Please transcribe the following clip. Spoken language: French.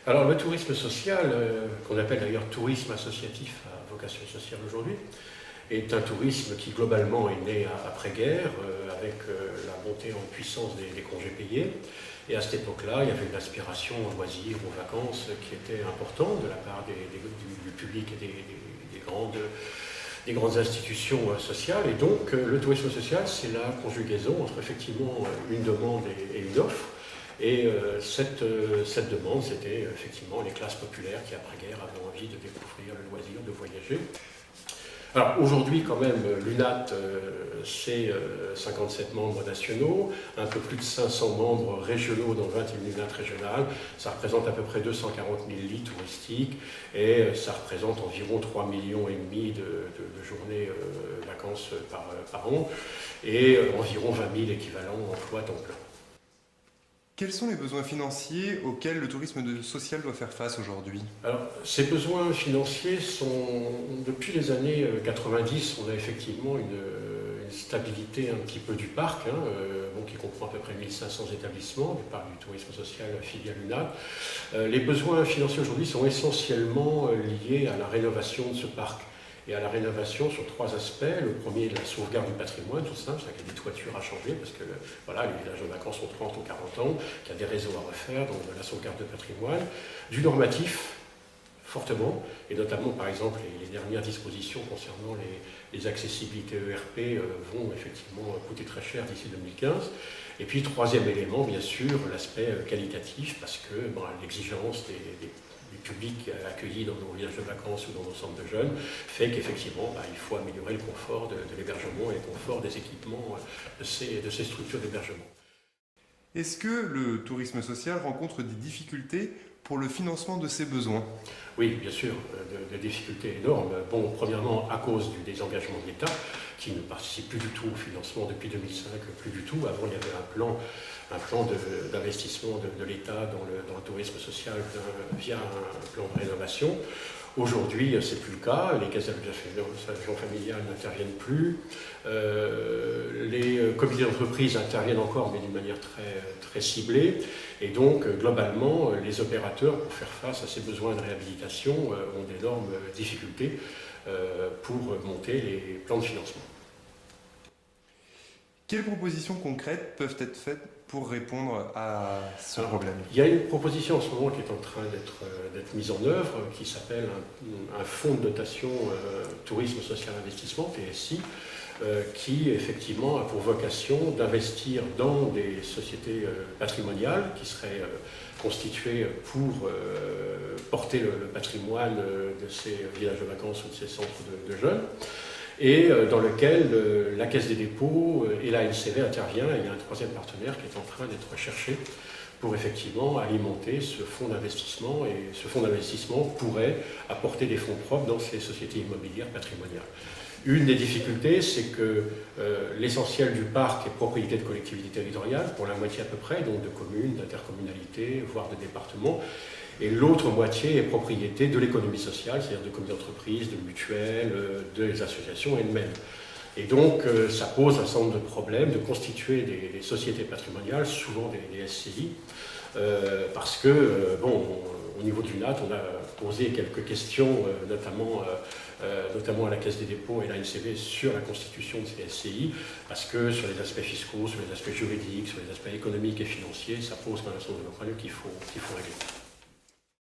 Alors le tourisme social, qu'on appelle d'ailleurs tourisme associatif à vocation sociale aujourd'hui, est un tourisme qui globalement est né après-guerre, avec la montée en puissance des congés payés. Et à cette époque-là, il y avait une aspiration aux loisirs, aux vacances qui était importante de la part du public et des grandes institutions sociales. Et donc le tourisme social, c'est la conjugaison entre effectivement une demande et une offre. Et cette demande, c'était effectivement les classes populaires qui, après-guerre, avaient envie de découvrir le loisir, de voyager. Alors aujourd'hui, quand même, l'UNAT, c'est 57 membres nationaux, un peu plus de 500 membres régionaux dans 21 UNAT régionales. Ça représente à peu près 240 000 lits touristiques et ça représente environ 3,5 millions de journées vacances par an et environ 20 000 équivalents emplois temps plein. Quels sont les besoins financiers auxquels le tourisme social doit faire face aujourd'hui? Alors, ces besoins financiers sont, depuis les années 90, on a effectivement une stabilité un petit peu du parc, qui comprend à peu près 1500 établissements, du parc du tourisme social filiale UNAT. Les besoins financiers aujourd'hui sont essentiellement liés à la rénovation de ce parc. Et à la rénovation sur trois aspects. Le premier est la sauvegarde du patrimoine, tout simple, c'est-à-dire qu'il y a des toitures à changer, parce que voilà, les villages de vacances ont 30 ou 40 ans, qu'il y a des réseaux à refaire, donc de la sauvegarde de patrimoine. Du normatif, fortement, et notamment par exemple les dernières dispositions concernant les accessibilités ERP vont effectivement coûter très cher d'ici 2015. Et puis troisième élément, bien sûr, l'aspect qualitatif, parce que l'exigence des publics accueillis dans nos villages de vacances ou dans nos centres de jeunes fait qu'effectivement il faut améliorer le confort de l'hébergement et le confort des équipements de ces structures d'hébergement. Est-ce que le tourisme social rencontre des difficultés pour le financement de ses besoins? Oui, bien sûr, des difficultés énormes. Bon, premièrement, à cause du désengagement de l'État, qui ne participe plus du tout au financement depuis 2005, plus du tout. Avant, il y avait un plan d'investissement de l'État dans le tourisme social via un plan de rénovation. Aujourd'hui, ce n'est plus le cas, les caisses d'allocation familiale n'interviennent plus, les comités d'entreprise interviennent encore, mais d'une manière très ciblée, et donc globalement, les opérateurs, pour faire face à ces besoins de réhabilitation, ont d'énormes difficultés pour monter les plans de financement. Quelles propositions concrètes peuvent être faites pour répondre à ce problème? Il y a une proposition en ce moment qui est en train d'être mise en œuvre, qui s'appelle un fonds de dotation tourisme social investissement, TSI, qui effectivement a pour vocation d'investir dans des sociétés patrimoniales qui seraient constituées pour porter le patrimoine de ces villages de vacances ou de ces centres de jeunes, et dans lequel la Caisse des dépôts et la LCV intervient. Et il y a un troisième partenaire qui est en train d'être recherché pour effectivement alimenter ce fonds d'investissement. Et ce fonds d'investissement pourrait apporter des fonds propres dans ces sociétés immobilières patrimoniales. Une des difficultés, c'est que l'essentiel du parc est propriété de collectivités territoriales, pour la moitié à peu près, donc de communes, d'intercommunalités, voire de départements. Et l'autre moitié est propriété de l'économie sociale, c'est-à-dire de comités d'entreprise, de mutuelles, des associations elles-mêmes. Et donc, ça pose un certain nombre de problèmes de constituer des sociétés patrimoniales, souvent des SCI, parce que, au niveau du NAT, on a posé quelques questions, notamment à la Caisse des dépôts et la NCV, sur la constitution de ces SCI, parce que sur les aspects fiscaux, sur les aspects juridiques, sur les aspects économiques et financiers, ça pose un certain nombre de problèmes qu'il faut régler.